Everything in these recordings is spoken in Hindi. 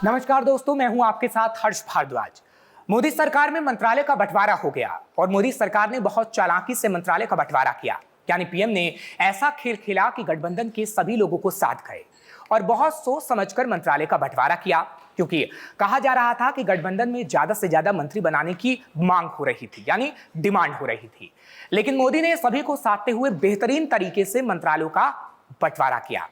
नमस्कार दोस्तों, मैं हूं आपके साथ हर्ष भारद्वाज। मोदी सरकार में मंत्रालय का बंटवारा हो गया और मोदी सरकार ने बहुत चालाकी से मंत्रालय का बंटवारा किया। यानी पीएम ने ऐसा खेल खेला कि गठबंधन के सभी लोगों को साथ गए और बहुत सोच समझकर मंत्रालय का बंटवारा किया, क्योंकि कहा जा रहा था कि गठबंधन में ज्यादा से ज्यादा मंत्री बनाने की मांग हो रही थी, यानी डिमांड हो रही थी। लेकिन मोदी ने सभी को साधते हुए बेहतरीन तरीके से मंत्रालयों का बंटवारा किया।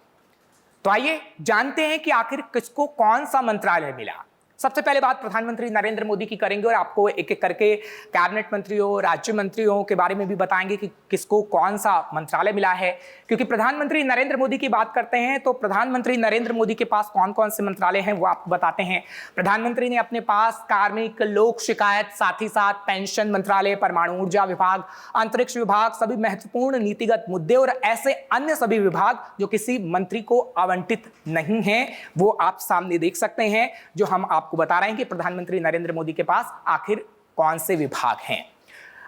तो आइए जानते हैं कि आखिर किसको कौन सा मंत्रालय मिला। सबसे पहले बात प्रधानमंत्री नरेंद्र मोदी की करेंगे और आपको एक एक करके कैबिनेट मंत्रियों, राज्य मंत्रियों के बारे में भी बताएंगे कि किसको कौन सा मंत्रालय मिला है। क्योंकि प्रधानमंत्री नरेंद्र मोदी की बात करते हैं तो प्रधानमंत्री नरेंद्र मोदी के पास कौन कौन से मंत्रालय हैं वो आपको बताते हैं। प्रधानमंत्री ने अपने पास कार्मिक, लोक शिकायत, साथ ही साथ पेंशन मंत्रालय, परमाणु ऊर्जा विभाग, अंतरिक्ष विभाग, सभी महत्वपूर्ण नीतिगत मुद्दे और ऐसे अन्य सभी विभाग जो किसी मंत्री को आवंटित नहीं है वो आप सामने देख सकते हैं, जो हम आपको बता रहे हैं कि प्रधानमंत्री नरेंद्र मोदी के पास आखिर कौन से विभाग हैं।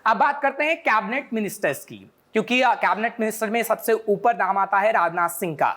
अब बात करते हैं कैबिनेट मिनिस्टर्स की, क्योंकि कैबिनेट मिनिस्टर में सबसे ऊपर नाम आता है राजनाथ सिंह का।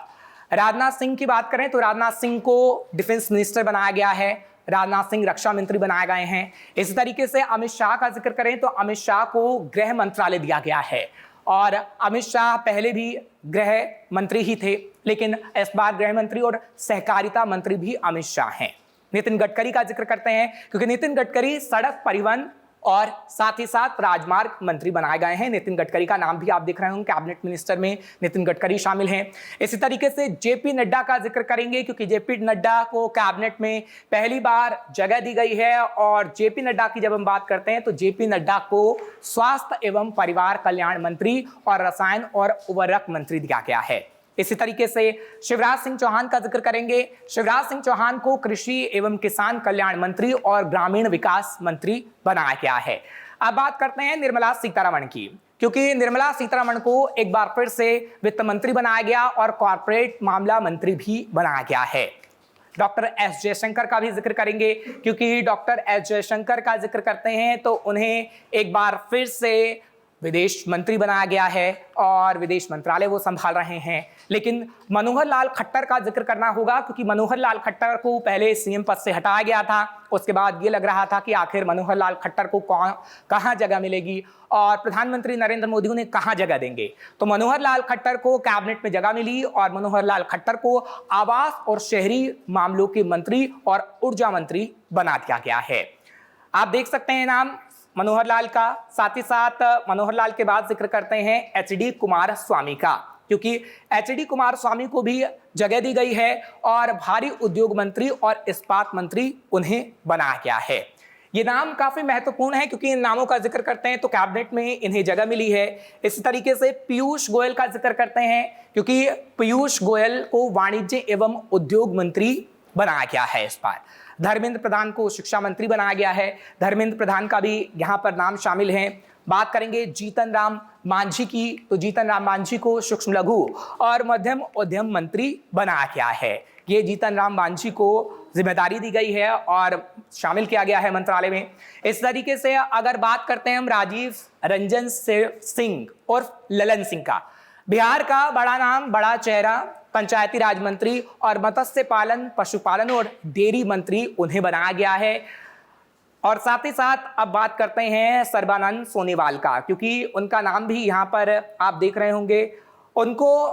राजनाथ सिंह की बात करें तो राजनाथ सिंह को डिफेंस मिनिस्टर बनाया गया है, राजनाथ सिंह रक्षा मंत्री बनाए गए हैं। इसी तरीके से अमित शाह का जिक्र करें तो अमित शाह को गृह मंत्रालय दिया गया है और अमित शाह पहले भी गृह मंत्री ही थे, लेकिन इस बार गृह मंत्री और सहकारिता मंत्री भी अमित शाह हैं। नितिन गडकरी का जिक्र करते हैं क्योंकि नितिन गडकरी सड़क परिवहन और साथ ही साथ राजमार्ग मंत्री बनाए गए हैं। नितिन गडकरी का नाम भी आप देख रहे होंगे, कैबिनेट मिनिस्टर में नितिन गडकरी शामिल हैं। इसी तरीके से जेपी नड्डा का जिक्र करेंगे क्योंकि जेपी नड्डा को कैबिनेट में पहली बार जगह दी गई है और जेपी नड्डा की जब हम बात करते हैं तो जेपी नड्डा को स्वास्थ्य एवं परिवार कल्याण मंत्री और रसायन और उर्वरक मंत्री दिया गया है। इसी तरीके से शिवराज सिंह चौहान का जिक्र करेंगे। शिवराज सिंह चौहान को कृषि एवं किसान कल्याण मंत्री और ग्रामीण विकास मंत्री बनाया गया है। अब बात करते हैं निर्मला सीतारमण की, क्योंकि निर्मला सीतारमण को एक बार फिर से वित्त मंत्री बनाया गया और कॉर्पोरेट मामला मंत्री भी बनाया गया है। डॉक्टर एस जयशंकर का भी जिक्र करेंगे क्योंकि डॉक्टर एस जयशंकर का जिक्र करते हैं तो उन्हें एक बार फिर से विदेश मंत्री बनाया गया है और विदेश मंत्रालय वो संभाल रहे हैं। लेकिन मनोहर लाल खट्टर का जिक्र करना होगा क्योंकि मनोहर लाल खट्टर को पहले सीएम पद से हटाया गया था। उसके बाद ये लग रहा था कि आखिर मनोहर लाल खट्टर को कहां जगह मिलेगी और प्रधानमंत्री नरेंद्र मोदी उन्हें कहां जगह देंगे। तो मनोहर लाल खट्टर को कैबिनेट में जगह मिली और मनोहर लाल खट्टर को आवास और शहरी मामलों के मंत्री और ऊर्जा मंत्री बना दिया गया है। आप देख सकते हैं नाम मनोहर लाल का। साथ ही साथ मनोहर लाल के बाद जिक्र करते हैं एचडी कुमारस्वामी का, क्योंकि एचडी कुमारस्वामी को भी जगह दी गई है और भारी उद्योग मंत्री और इस्पात मंत्री उन्हें बनाया गया है। ये नाम काफी महत्वपूर्ण है क्योंकि इन नामों का जिक्र करते हैं तो कैबिनेट में इन्हें जगह मिली है। इसी तरीके से पीयूष गोयल का जिक्र करते हैं क्योंकि पीयूष गोयल को वाणिज्य एवं उद्योग मंत्री बनाया गया है इस बार। धर्मेंद्र प्रधान को शिक्षा मंत्री बनाया गया है, धर्मेंद्र प्रधान का भी यहाँ पर नाम शामिल है। बात करेंगे जीतन राम मांझी की तो जीतन राम मांझी को सूक्ष्म लघु और मध्यम उद्यम मंत्री बनाया गया है। ये जीतन राम मांझी को जिम्मेदारी दी गई है और शामिल किया गया है मंत्रालय में। इस तरीके से अगर बात करते हैं हम राजीव रंजन सिंह और ललन सिंह का, बिहार का बड़ा नाम, बड़ा चेहरा, पंचायती राज मंत्री और मत्स्य पालन, पशुपालन और डेयरी मंत्री उन्हें बनाया गया है। और साथ ही साथ अब बात करते हैं सर्बानंद सोनोवाल का, क्योंकि उनका नाम भी यहाँ पर आप देख रहे होंगे। उनको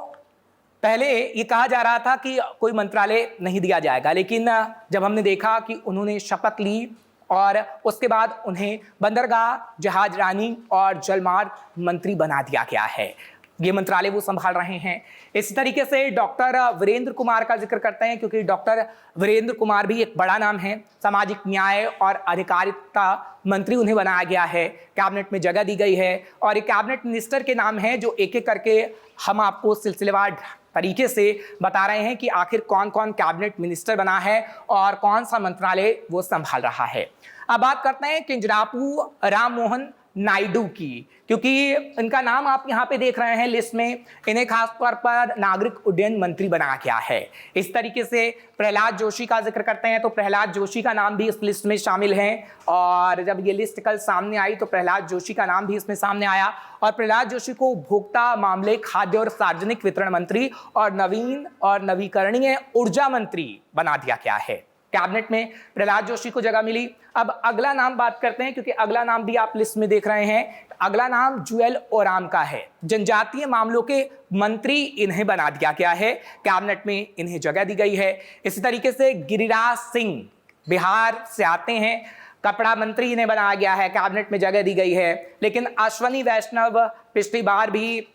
पहले ये कहा जा रहा था कि कोई मंत्रालय नहीं दिया जाएगा, लेकिन जब हमने देखा कि उन्होंने शपथ ली और उसके बाद उन्हें बंदरगाह, जहाज रानी और जलमार्ग मंत्री बना दिया गया है। ये मंत्रालय वो संभाल रहे हैं। इसी तरीके से डॉक्टर वीरेंद्र कुमार का जिक्र करते हैं क्योंकि डॉक्टर वीरेंद्र कुमार भी एक बड़ा नाम है। सामाजिक न्याय और अधिकारिता मंत्री उन्हें बनाया गया है, कैबिनेट में जगह दी गई है और ये कैबिनेट मिनिस्टर के नाम है जो एक एक करके हम आपको सिलसिलेवार तरीके से बता रहे हैं कि आखिर कौन कौन कैबिनेट मिनिस्टर बना है और कौन सा मंत्रालय वो संभाल रहा है। अब बात करते हैं किंजरापू राम मोहन नायडू की, क्योंकि इनका नाम आप यहाँ पे देख रहे हैं लिस्ट में। इन्हें खास तौर पर नागरिक उड्डयन मंत्री बनाया गया है। इस तरीके से प्रहलाद जोशी का जिक्र करते हैं तो प्रहलाद जोशी का नाम भी इस लिस्ट में शामिल है और जब ये लिस्ट कल सामने आई तो प्रहलाद जोशी का नाम भी इसमें सामने आया और प्रहलाद जोशी को उपभोक्ता मामले, खाद्य और सार्वजनिक वितरण मंत्री और नवीन और नवीकरणीय ऊर्जा मंत्री बना दिया गया है। कैबिनेट में प्रहलाद जोशी को जगह मिली। अब अगला नाम बात करते हैं, क्योंकि अगला नाम भी आप लिस्ट में देख रहे हैं। अगला नाम जुएल ओराम का है। जनजातीय मामलों के मंत्री इन्हें बना दिया गया है, कैबिनेट में इन्हें जगह दी गई है। इसी तरीके से गिरिराज सिंह बिहार से आते हैं, कपड़ा मंत्री इन्हें बनाया गया है, कैबिनेट में जगह दी गई है। लेकिन अश्वनी वैष्णव पिछली बार भी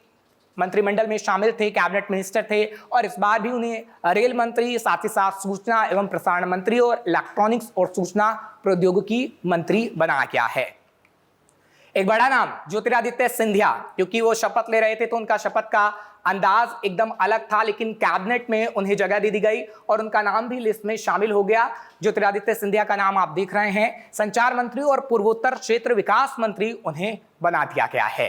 मंत्रिमंडल में शामिल थे, कैबिनेट मिनिस्टर थे, और इस बार भी उन्हें रेल मंत्री, साथ ही साथ सूचना एवं प्रसारण मंत्री और इलेक्ट्रॉनिक्स और सूचना प्रौद्योगिकी मंत्री बनाया गया है। एक बड़ा नाम ज्योतिरादित्य सिंधिया, क्योंकि वो शपथ ले रहे थे तो उनका शपथ का अंदाज एकदम अलग था, लेकिन कैबिनेट में उन्हें जगह दे दी गई और उनका नाम भी लिस्ट में शामिल हो गया। ज्योतिरादित्य सिंधिया का नाम आप देख रहे हैं। संचार मंत्री और पूर्वोत्तर क्षेत्र विकास मंत्री उन्हें बना दिया गया है।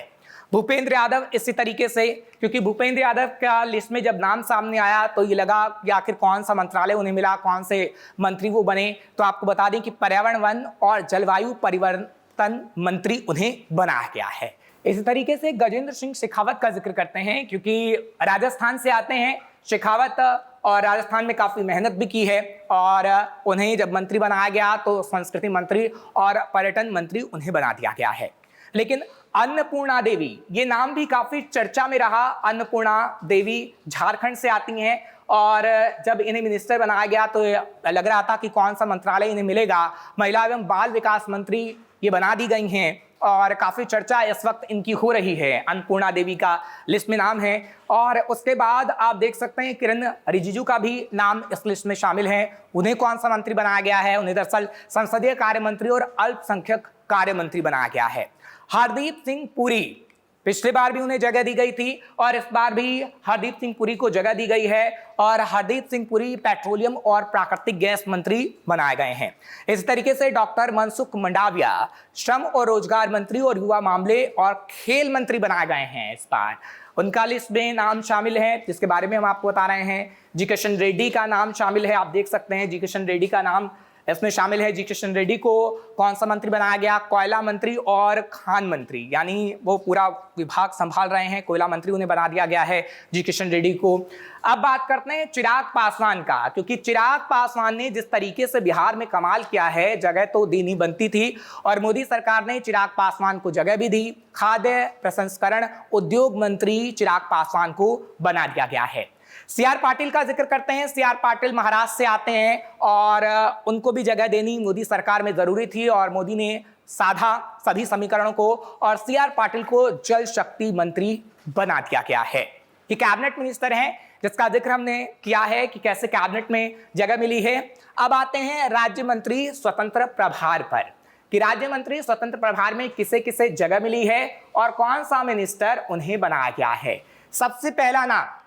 भूपेंद्र यादव इसी तरीके से, क्योंकि भूपेंद्र यादव का लिस्ट में जब नाम सामने आया तो ये लगा कि आखिर कौन सा मंत्रालय उन्हें मिला, कौन से मंत्री वो बने। तो आपको बता दें कि पर्यावरण, वन और जलवायु परिवर्तन मंत्री उन्हें बनाया गया है। इसी तरीके से गजेंद्र सिंह शेखावत का जिक्र करते हैं, क्योंकि राजस्थान से आते हैं शेखावत, और राजस्थान में काफी मेहनत भी की है, और उन्हें जब मंत्री बनाया गया तो संस्कृति मंत्री और पर्यटन मंत्री उन्हें बना दिया गया है। लेकिन अन्नपूर्णा देवी, ये नाम भी काफी चर्चा में रहा। अन्नपूर्णा देवी झारखंड से आती हैं, और जब इन्हें मिनिस्टर बनाया गया तो लग रहा था कि कौन सा मंत्रालय इन्हें मिलेगा। महिला एवं बाल विकास मंत्री ये बना दी गई हैं, और काफी चर्चा इस वक्त इनकी हो रही है। अन्नपूर्णा देवी का लिस्ट में नाम है। और उसके बाद आप देख सकते हैं किरण रिजिजू का भी नाम इस लिस्ट में शामिल है। उन्हें कौन सा मंत्री बनाया गया है? उन्हें दरअसल संसदीय कार्य मंत्री और अल्पसंख्यक कार्य मंत्री बनाया गया है। हरदीप सिंह पुरी, पिछली बार भी उन्हें जगह दी गई थी और इस बार भी हरदीप सिंह पुरी को जगह दी गई है, और हरदीप सिंह पुरी पेट्रोलियम और प्राकृतिक गैस मंत्री बनाए गए हैं। इस तरीके से डॉक्टर मनसुख मंडाविया श्रम और रोजगार मंत्री और युवा मामले और खेल मंत्री बनाए गए हैं। इस बार उनका लिस्ट में नाम शामिल है, जिसके बारे में हम आपको बता रहे हैं। जी किशन रेड्डी का नाम शामिल है, आप देख सकते हैं जी किशन रेड्डी का नाम इसमें शामिल है। जी किशन रेड्डी को कौन सा मंत्री बनाया गया? कोयला मंत्री और खान मंत्री, यानी वो पूरा विभाग संभाल रहे हैं, कोयला मंत्री उन्हें बना दिया गया है जी किशन रेड्डी को। अब बात करते हैं चिराग पासवान का, क्योंकि चिराग पासवान ने जिस तरीके से बिहार में कमाल किया है, जगह तो देनी बनती थी, और मोदी सरकार ने चिराग पासवान को जगह भी दी। खाद्य प्रसंस्करण उद्योग मंत्री चिराग पासवान को बना दिया गया है। सीआर पाटिल का जिक्र करते हैं। सीआर पाटिल महाराष्ट्र से आते हैं, और उनको भी जगह देनी मोदी सरकार में जरूरी थी, और मोदी ने साधा सभी समीकरणों को, और सीआर पाटिल को जल शक्ति मंत्री बना दिया गया है। ये कैबिनेट मिनिस्टर हैं, जिसका जिक्र हमने किया है कि कैसे कैबिनेट में जगह मिली है। अब आते हैं राज्य मंत्री स्वतंत्र प्रभार पर, कि राज्य मंत्री स्वतंत्र प्रभार में किसे किसे जगह मिली है और कौन सा मिनिस्टर उन्हें बनाया गया है। सबसे पहला नाम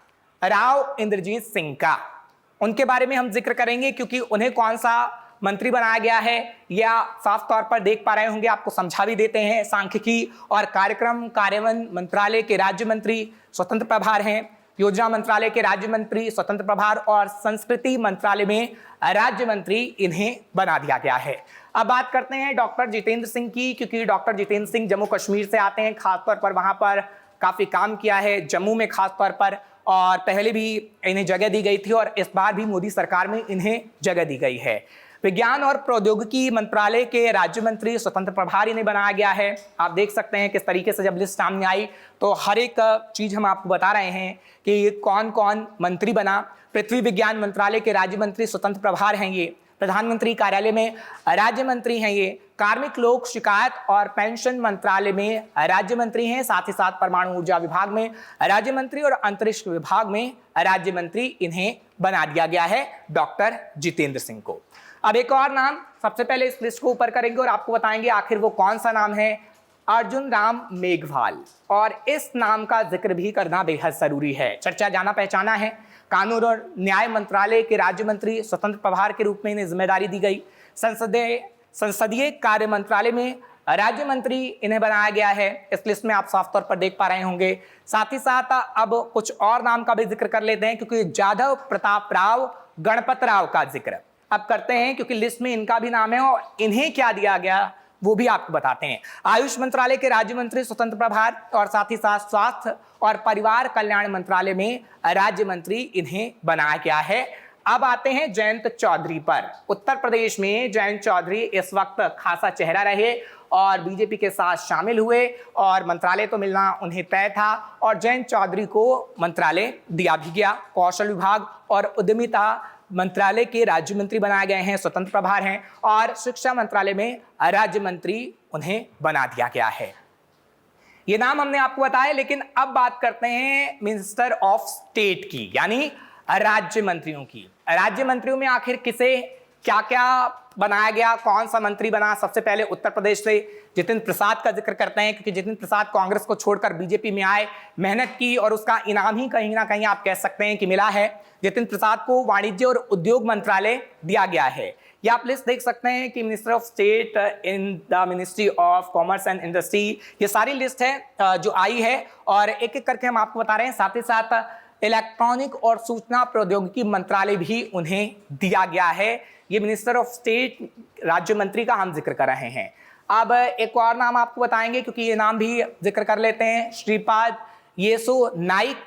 राव इंद्रजीत सिंह का, उनके बारे में हम जिक्र करेंगे, क्योंकि उन्हें कौन सा मंत्री बनाया गया है या साफ तौर पर देख पा रहे होंगे, आपको समझा भी देते हैं। सांख्यिकी और कार्यक्रम कार्यान्वयन मंत्रालय के राज्य मंत्री स्वतंत्र प्रभार हैं, योजना मंत्रालय के राज्य मंत्री स्वतंत्र प्रभार, और संस्कृति मंत्रालय में राज्य मंत्री इन्हें बना दिया गया है। अब बात करते हैं डॉक्टर जितेंद्र सिंह की, क्योंकि डॉक्टर जितेंद्र सिंह जम्मू कश्मीर से आते हैं, खासतौर पर वहां पर काफी काम किया है, जम्मू में खासतौर पर, और पहले भी इन्हें जगह दी गई थी और इस बार भी मोदी सरकार में इन्हें जगह दी गई है। विज्ञान और प्रौद्योगिकी मंत्रालय के राज्य मंत्री स्वतंत्र प्रभार इन्हें बनाया गया है। आप देख सकते हैं किस तरीके से जब लिस्ट सामने आई तो हर एक चीज हम आपको बता रहे हैं कि कौन कौन मंत्री बना। पृथ्वी विज्ञान मंत्रालय के राज्य मंत्री स्वतंत्र प्रभार हैं ये। प्रधानमंत्री कार्यालय में राज्य मंत्री हैं ये। कार्मिक लोक शिकायत और पेंशन मंत्रालय में राज्य मंत्री हैं। साथ ही साथ परमाणु ऊर्जा विभाग में राज्य मंत्री और अंतरिक्ष विभाग में राज्य मंत्री इन्हें बना दिया गया है डॉक्टर जितेंद्र सिंह को। अब एक और नाम सबसे पहले इस लिस्ट को ऊपर करेंगे और आपको बताएंगे आखिर वो कौन सा नाम है। अर्जुन राम मेघवाल, और इस नाम का जिक्र भी करना बेहद जरूरी है। चर्चा जाना पहचाना है। कानून और न्याय मंत्रालय के राज्य मंत्री स्वतंत्र प्रभार के रूप में इन्हें जिम्मेदारी दी गई। संसदीय कार्य मंत्रालय में राज्य मंत्री इन्हें बनाया गया है। इस लिस्ट में आप साफ तौर पर देख पा रहे होंगे। साथ ही साथ अब कुछ और नाम का भी जिक्र कर लेते हैं, क्योंकि जाधव प्रताप राव गणपत राव का जिक्र अब करते हैं, क्योंकि लिस्ट में इनका भी नाम है और इन्हें क्या दिया गया वो भी आपको बताते हैं। आयुष मंत्रालय के राज्य मंत्री स्वतंत्र प्रभार, और साथ ही साथ स्वास्थ्य और परिवार कल्याण मंत्रालय में राज्य मंत्री इन्हें बनाया गया है अब आते हैं जयंत चौधरी पर। उत्तर प्रदेश में जयंत चौधरी इस वक्त खासा चेहरा रहे और बीजेपी के साथ शामिल हुए और मंत्रालय तो मिलना उन्हें तय था और जयंत चौधरी को मंत्रालय दिया भी गया। कौशल विभाग और उद्यमिता मंत्रालय के राज्य मंत्री बनाए गए हैं, स्वतंत्र प्रभार हैं और शिक्षा मंत्रालय में राज्य मंत्री उन्हें बना दिया गया है। ये नाम हमने आपको बताया, लेकिन अब बात करते हैं मिनिस्टर ऑफ स्टेट की, यानी राज्य मंत्रियों की। राज्य मंत्रियों में आखिर किसे क्या क्या बनाया गया, कौन सा मंत्री बना। सबसे पहले उत्तर प्रदेश से जितेंद्र प्रसाद का जिक्र करते हैं, क्योंकि जितेंद्र प्रसाद कांग्रेस को छोड़कर बीजेपी में आए, मेहनत की और उसका इनाम ही कहीं ना कहीं आप कह सकते हैं कि मिला है। जितेंद्र प्रसाद को वाणिज्य और उद्योग मंत्रालय दिया गया है। ये आप लिस्ट देख सकते हैं कि minister of state in the ministry of commerce and industry, ये सारी लिस्ट है जो आई है और एक एक करके हम आपको बता रहे हैं। साथ ही साथ इलेक्ट्रॉनिक और सूचना प्रौद्योगिकी मंत्रालय भी उन्हें दिया गया है। ये मिनिस्टर ऑफ स्टेट राज्य मंत्री का हम जिक्र कर रहे हैं। अब एक और नाम आपको बताएंगे, क्योंकि ये नाम भी जिक्र कर लेते हैं। श्रीपाद येसो नाइक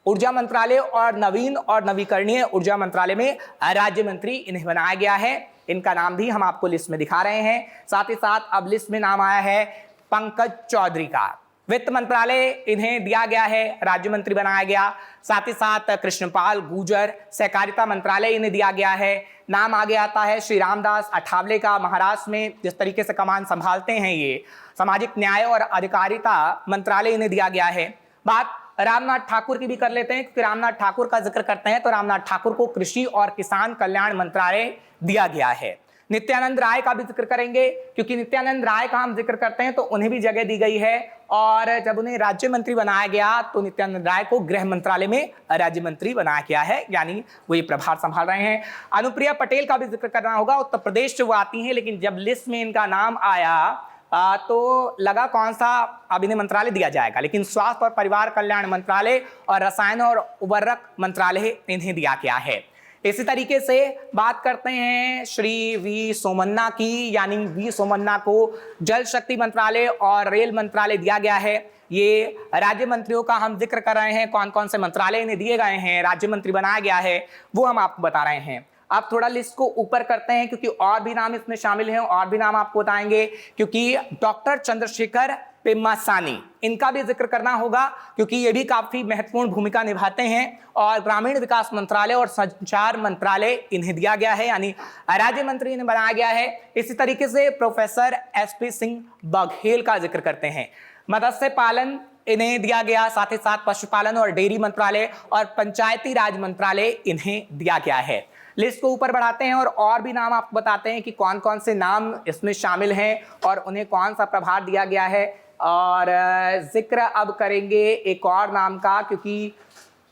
ऊर्जा मंत्रालय और नवीन और नवीकरणीय ऊर्जा मंत्रालय में राज्य मंत्री इन्हें बनाया गया है। इनका नाम भी हम आपको लिस्ट में दिखा रहे हैं। साथ ही साथ अब लिस्ट में नाम आया है पंकज चौधरी का। वित्त मंत्रालय इन्हें दिया गया है, राज्य मंत्री बनाया गया। साथ ही साथ कृष्णपाल गुर्जर सहकारिता मंत्रालय इन्हें दिया गया है। नाम आगे आता है श्री रामदास अठावले का, महाराष्ट्र में जिस तरीके से कमान संभालते हैं ये। सामाजिक न्याय और अधिकारिता मंत्रालय इन्हें दिया गया है। बात रामनाथ ठाकुर की भी कर लेते हैं, क्योंकि रामनाथ ठाकुर का जिक्र करते हैं तो रामनाथ ठाकुर को कृषि और किसान कल्याण मंत्रालय दिया गया है। नित्यानंद राय का भी जिक्र करेंगे, क्योंकि नित्यानंद राय का हम जिक्र करते हैं तो उन्हें भी जगह दी गई है और जब उन्हें राज्य मंत्री बनाया गया तो नित्यानंद राय को गृह मंत्रालय में राज्य मंत्री बनाया गया है, यानी वो ये प्रभार संभाल रहे हैं। अनुप्रिया पटेल का भी जिक्र करना होगा। उत्तर प्रदेश से वो आती हैं, लेकिन जब लिस्ट में इनका नाम आया तो लगा कौन सा अब इन्हें मंत्रालय दिया जाएगा, लेकिन स्वास्थ्य और परिवार कल्याण मंत्रालय और रसायन और उर्वरक मंत्रालय इन्हें दिया गया है। इसी तरीके से बात करते हैं श्री वी सोमन्ना की, यानी वी सोमन्ना को जल शक्ति मंत्रालय और रेल मंत्रालय दिया गया है। ये राज्य मंत्रियों का हम जिक्र कर रहे हैं, कौन कौन से मंत्रालय इन्हें दिए गए हैं, राज्य मंत्री बनाया गया है, वो हम आपको बता रहे हैं। अब थोड़ा लिस्ट को ऊपर करते हैं, क्योंकि और भी नाम इसमें शामिल हैं, और भी नाम आपको बताएंगे, क्योंकि डॉक्टर चंद्रशेखर पेम्मासानी इनका भी जिक्र करना होगा, क्योंकि ये भी काफी महत्वपूर्ण भूमिका निभाते हैं और ग्रामीण विकास मंत्रालय और संचार मंत्रालय इन्हें दिया गया है, यानी राज्य मंत्री इन्हें बनाया गया है। इसी तरीके से प्रोफेसर एसपी सिंह बघेल का जिक्र करते हैं। मत्स्य पालन इन्हें दिया गया, साथ ही साथ पशुपालन और डेयरी मंत्रालय और पंचायती राज मंत्रालय इन्हें दिया गया है। लिस्ट को ऊपर बढ़ाते हैं और भी नाम आपको बताते हैं कि कौन कौन से नाम इसमें शामिल हैं और उन्हें कौन सा प्रभार दिया गया है। और जिक्र अब करेंगे एक और नाम का, क्योंकि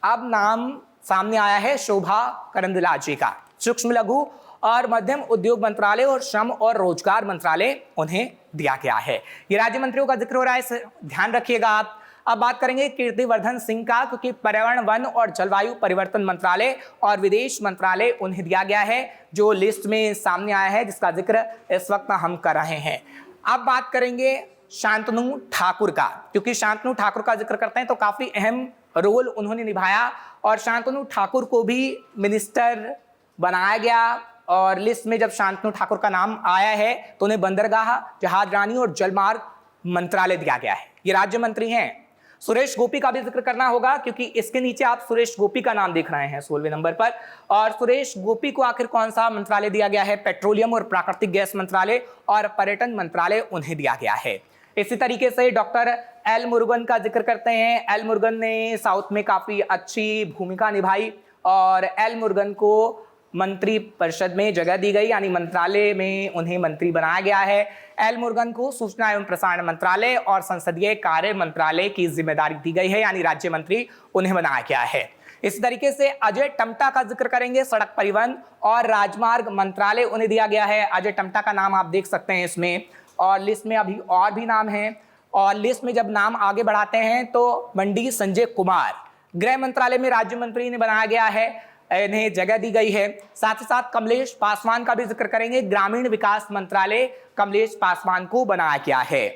अब नाम सामने आया है शोभा करंदलाजे का। सूक्ष्म लघु और मध्यम उद्योग मंत्रालय और श्रम और रोजगार मंत्रालय उन्हें दिया गया है। ये राज्य मंत्रियों का जिक्र हो रहा है, इसे ध्यान रखिएगा आप। अब बात करेंगे कीर्तिवर्धन सिंह का, क्योंकि पर्यावरण वन और जलवायु परिवर्तन मंत्रालय और विदेश मंत्रालय उन्हें दिया गया है, जो लिस्ट में सामने आया है, जिसका जिक्र इस वक्त हम कर रहे हैं। अब बात करेंगे शांतनु ठाकुर का, क्योंकि शांतनु ठाकुर का जिक्र करते हैं तो काफी अहम रोल उन्होंने निभाया और शांतनु ठाकुर को भी मिनिस्टर बनाया गया। और लिस्ट में जब शांतनु ठाकुर का नाम आया है तो उन्हें बंदरगाह, जहाजरानी और जलमार्ग मंत्रालय दिया गया है। ये राज्य मंत्री हैं। सुरेश गोपी का भी जिक्र करना होगा, क्योंकि इसके नीचे आप सुरेश गोपी का नाम देख रहे हैं 16वें नंबर पर। और सुरेश गोपी को आखिर कौन सा मंत्रालय दिया गया है? पेट्रोलियम और प्राकृतिक गैस मंत्रालय और पर्यटन मंत्रालय उन्हें दिया गया है। इसी तरीके से डॉक्टर एल मुरुगन का जिक्र करते हैं। एल मुरुगन ने साउथ में काफी अच्छी भूमिका निभाई और एल मुरुगन को मंत्री परिषद में जगह दी गई, यानी मंत्रालय में उन्हें मंत्री बनाया गया है। एल मुरुगन को सूचना एवं प्रसारण मंत्रालय और संसदीय कार्य मंत्रालय की जिम्मेदारी दी गई है, यानी राज्य मंत्री उन्हें बनाया गया है। इस तरीके से अजय टम्टा का जिक्र करेंगे। सड़क परिवहन और राजमार्ग मंत्रालय उन्हें दिया गया है। अजय टम्टा का नाम आप देख सकते हैं इसमें। और लिस्ट में अभी और भी नाम हैं, और लिस्ट में जब नाम आगे बढ़ाते हैं तो मंडी संजय कुमार गृह मंत्रालय में राज्य मंत्री इन्हें बनाया गया है, इन्हें जगह दी गई है। साथ ही साथ कमलेश पासवान का भी जिक्र करेंगे। ग्रामीण विकास मंत्रालय कमलेश पासवान को बनाया गया है।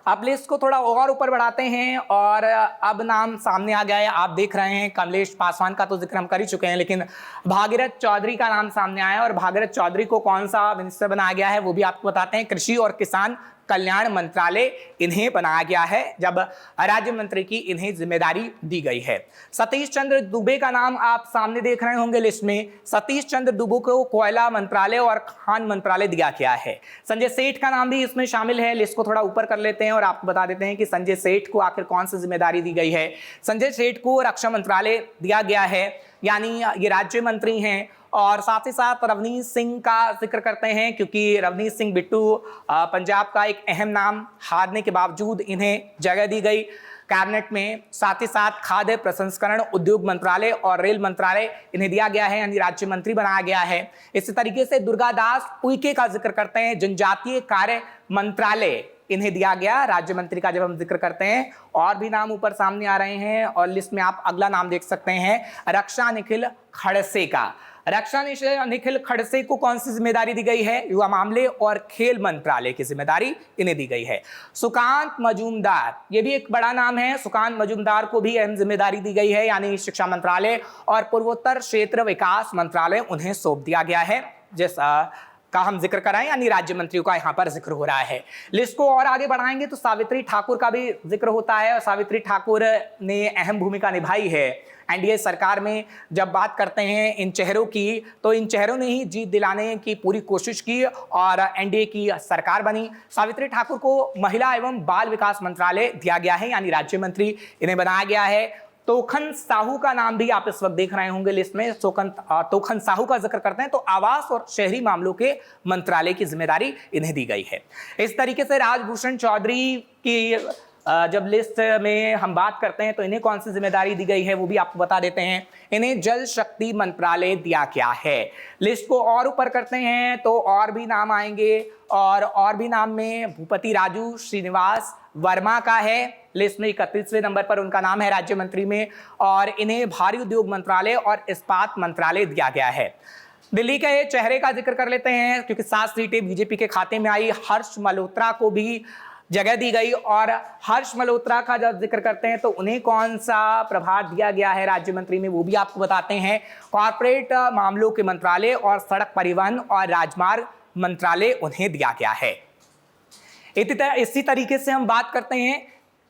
अब लिस्ट को थोड़ा और ऊपर बढ़ाते हैं और अब नाम सामने आ गया है। आप देख रहे हैं कमलेश पासवान का तो जिक्र हम कर ही चुके हैं, लेकिन भागीरथ चौधरी का नाम सामने आया है। और भागीरथ चौधरी को कौन सा मिनिस्टर बनाया गया है वो भी आपको बताते हैं। कृषि और किसान कल्याण मंत्रालय इन्हें बनाया गया है, जब राज्य मंत्री की इन्हें जिम्मेदारी दी गई है। सतीश चंद्र दुबे का नाम आप सामने देख रहे होंगे लिस्ट में। सतीश चंद्र दुबे को कोयला मंत्रालय और खान मंत्रालय दिया गया है। संजय सेठ का नाम भी इसमें शामिल है। लिस्ट को थोड़ा ऊपर कर लेते हैं और आपको बता देते हैं कि संजय सेठ को आखिर कौन सी जिम्मेदारी दी गई है। संजय सेठ को रक्षा मंत्रालय दिया गया है, यानी ये राज्य मंत्री हैं। और साथ ही साथ रवनीत सिंह का जिक्र करते हैं, क्योंकि रवनीत सिंह बिट्टू पंजाब का एक अहम नाम हारने के बावजूद इन्हें जगह दी गई कैबिनेट में। साथ ही साथ खाद्य प्रसंस्करण उद्योग मंत्रालय और रेल मंत्रालय इन्हें दिया गया है, यानी राज्य मंत्री बनाया गया है। इसी तरीके से दुर्गादास उइके का जिक्र करते हैं, जनजातीय कार्य मंत्रालय इन्हें दिया गया राज्य मंत्री का जब हम जिक्र करते हैं। और भी नाम ऊपर सामने आ रहे हैं और लिस्ट में आप अगला नाम देख सकते हैं रक्षा निखिल खड़से का। रक्षा निखिल खड़से को कौन सी जिम्मेदारी दी गई है? युवा मामले और खेल मंत्रालय की जिम्मेदारी इन्हें दी गई है। सुकांत मजूमदार, ये भी एक बड़ा नाम है। सुकांत मजूमदार को भी अहम जिम्मेदारी दी गई है, यानी शिक्षा मंत्रालय और पूर्वोत्तर क्षेत्र विकास मंत्रालय उन्हें सौंप दिया गया है, जैसा का हम जिक्र कराएं, यानी राज्य मंत्रियों का यहाँ पर जिक्र हो रहा है। लिस्ट को और आगे बढ़ाएंगे तो सावित्री ठाकुर का भी जिक्र होता है। और सावित्री ठाकुर ने अहम भूमिका निभाई है एनडीए सरकार में। जब बात करते हैं इन चेहरों की, तो इन चेहरों ने ही जीत दिलाने की पूरी कोशिश की और एनडीए की सरकार बनी। सावित्री ठाकुर को महिला एवं बाल विकास मंत्रालय दिया गया है, यानी राज्य मंत्री इन्हें बनाया गया है। तोखन साहू का नाम भी आप इस वक्त देख रहे होंगे लिस्ट में। तोखन साहू का जिक्र करते हैं तो आवास और शहरी मामलों के मंत्रालय की जिम्मेदारी इन्हें दी गई है। इस तरीके से राजभूषण चौधरी की जब लिस्ट में हम बात करते हैं तो इन्हें कौन सी जिम्मेदारी दी गई है वो भी आपको बता देते हैं। इन्हें जल शक्ति मंत्रालय दिया गया है। लिस्ट को और ऊपर करते हैं तो और भी नाम आएंगे और भी नाम में भूपति राजू श्रीनिवास वर्मा का है। लिस्ट में 31वें नंबर पर उनका नाम है राज्य मंत्री में। और इन्हें भारी उद्योग मंत्रालय और इस्पात मंत्रालय दिया गया है। दिल्ली के चेहरे का जिक्र कर लेते हैं, क्योंकि 7 सीटें बीजेपी के खाते में आई। हर्ष मल्होत्रा को भी जगह दी गई। और हर्ष मल्होत्रा का जब जिक्र करते हैं तो उन्हें कौन सा प्रभार दिया गया है राज्य मंत्री में वो भी आपको बताते हैं। कॉर्पोरेट मामलों के मंत्रालय और सड़क परिवहन और राजमार्ग मंत्रालय उन्हें दिया गया है। इसी तरीके से हम बात करते हैं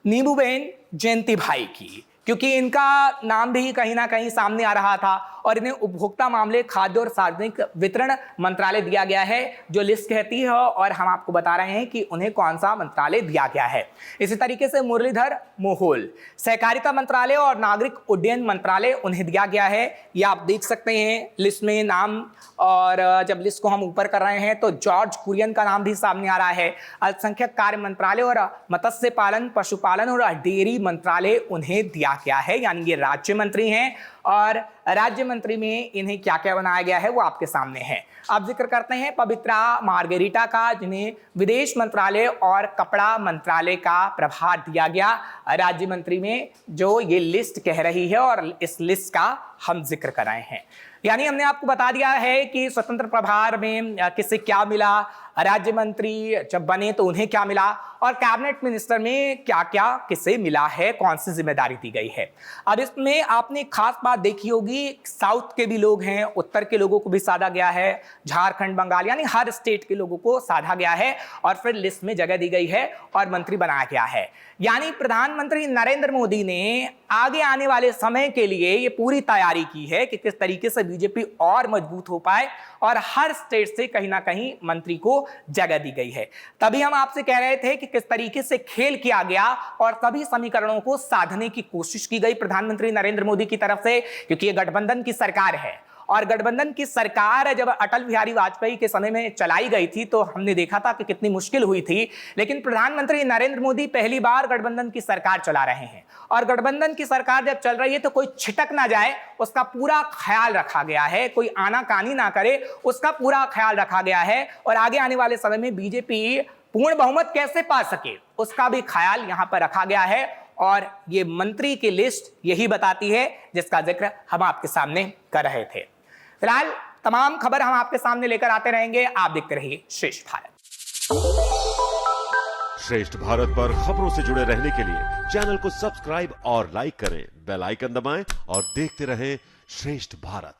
नीबूबेन जयंती भाई की, क्योंकि इनका नाम भी कहीं ना कहीं सामने आ रहा था और इन्हें उपभोक्ता मामले, खाद्य और सार्वजनिक वितरण मंत्रालय दिया गया है, जो लिस्ट कहती है। और हम आपको बता रहे हैं कि उन्हें कौन सा मंत्रालय दिया गया है। इसी तरीके से मुरलीधर मोहोल सहकारिता मंत्रालय और नागरिक उड्डयन मंत्रालय उन्हें दिया गया है। ये आप देख सकते हैं लिस्ट में नाम। और जब लिस्ट को हम ऊपर कर रहे हैं तो जॉर्ज कुरियन का नाम भी सामने आ रहा है। अल्पसंख्यक कार्य मंत्रालय और मत्स्य पालन, पशुपालन और डेयरी मंत्रालय उन्हें दिया गया है, यानी ये राज्य मंत्री हैं। और राज्य मंत्री में इन्हें क्या क्या बनाया गया है वो आपके सामने है। अब जिक्र करते हैं पवित्रा मार्गेरिटा का, जिन्हें विदेश मंत्रालय और कपड़ा मंत्रालय का प्रभार दिया गया राज्य मंत्री में, जो ये लिस्ट कह रही है। और इस लिस्ट का हम जिक्र कर रहे हैं, यानी हमने आपको बता दिया है कि स्वतंत्र प्रभार में किसे क्या मिला, राज्य मंत्री जब बने तो उन्हें क्या मिला, और कैबिनेट मिनिस्टर में क्या क्या किसे मिला है, कौन सी जिम्मेदारी दी गई है। अब इसमें आपने खास बात देखी होगी, साउथ के भी लोग हैं, उत्तर के लोगों को भी साधा गया है, झारखंड, बंगाल, यानी हर स्टेट के लोगों को साधा गया है और फिर लिस्ट में जगह दी गई है और मंत्री बनाया गया है। यानी प्रधानमंत्री नरेंद्र मोदी ने आगे आने वाले समय के लिए ये पूरी तैयारी की है कि किस तरीके से बीजेपी और मजबूत हो पाए और हर स्टेट से कहीं ना कहीं मंत्री को जगह दी गई है। तभी हम आपसे कह रहे थे कि किस तरीके से खेल किया गया और सभी समीकरणों को साधने की कोशिश की गई प्रधानमंत्री नरेंद्र मोदी की तरफ से, क्योंकि ये गठबंधन की सरकार है। और गठबंधन की सरकार जब अटल बिहारी वाजपेयी के समय में चलाई गई थी तो हमने देखा था कि कितनी मुश्किल हुई थी, लेकिन प्रधानमंत्री नरेंद्र मोदी पहली बार गठबंधन की सरकार चला रहे हैं। और गठबंधन की सरकार जब चल रही है तो कोई छिटक ना जाए उसका पूरा ख्याल रखा गया है, कोई आनाकानी ना करे उसका पूरा ख्याल रखा गया है। और आगे आने वाले समय में बीजेपी पूर्ण बहुमत कैसे पा सके उसका भी ख्याल यहां पर रखा गया है। और ये मंत्री की लिस्ट यही बताती है जिसका जिक्र हम आपके सामने कर रहे थे। फिलहाल तमाम खबर हम आपके सामने लेकर आते रहेंगे। आप देखते रहिए श्रेष्ठ भारत। श्रेष्ठ भारत पर खबरों से जुड़े रहने के लिए चैनल को सब्सक्राइब और लाइक करें, बेल आइकन दबाएं और देखते रहें श्रेष्ठ भारत।